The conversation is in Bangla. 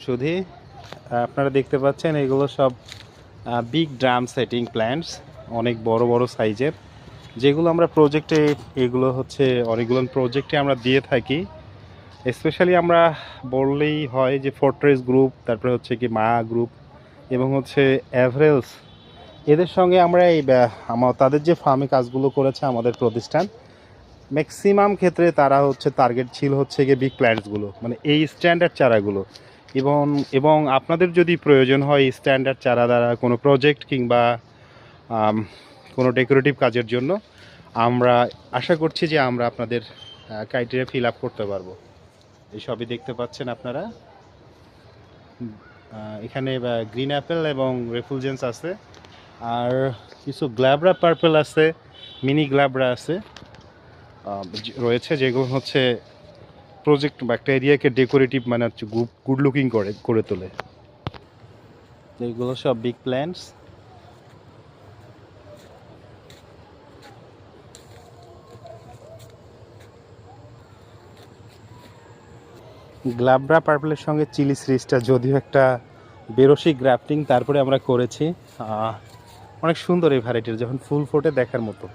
সুধী, আপনারা দেখতে পাচ্ছেন এগুলো সব বিগ ড্রাম সেটিং প্ল্যান্টস, অনেক বড় বড় সাইজের, যেগুলো আমরা প্রজেক্টে, এগুলো হচ্ছে অনেকগুলো প্রজেক্টে আমরা দিয়ে থাকি। স্পেশালি আমরা বললেই হয় যে ফোর্ট্রেস গ্রুপ, তারপরে হচ্ছে কি মায়া গ্রুপ এবং হচ্ছে এভারেলস, এদের সঙ্গে আমরা তাদের যে ফার্মে কাজগুলো করেছে আমাদের প্রতিষ্ঠান, ম্যাক্সিমাম ক্ষেত্রে তারা হচ্ছে টার্গেট ছিল হচ্ছে গিয়ে বিগ প্ল্যান্টসগুলো, মানে এই স্ট্যান্ডার্ড চারাগুলো। এবং এবং আপনাদের যদি প্রয়োজন হয় স্ট্যান্ডার্ড চারা দ্বারা কোনো প্রজেক্ট কিংবা কোনো ডেকোরেটিভ কাজের জন্য, আমরা আশা করছি যে আমরা আপনাদের ক্রাইটেরিয়া ফিল আপ করতে পারবো। এই সবই দেখতে পাচ্ছেন আপনারা। এখানে গ্রিন অ্যাপেল এবং রেফুলজেন্স আছে, আর কিছু গ্ল্যাবরা পার্পেল আছে, মিনি গ্ল্যাবরা আছে রয়েছে, যেগুলো হচ্ছে প্রজেক্ট বা একটা এরিয়াকে ডেকোরেটিভ মানে হচ্ছে গুড লুকিং করে তোলে। এইগুলো সব বিগ প্ল্যান্টস। গ্লাবরা পার্পলের সঙ্গে চিলি সিরিজটা যদিও একটা বেরসি গ্রাফটিং, তারপরে আমরা করেছি। অনেক সুন্দর এই ভ্যারাইটির, যখন ফুল ফোটে দেখার মতো।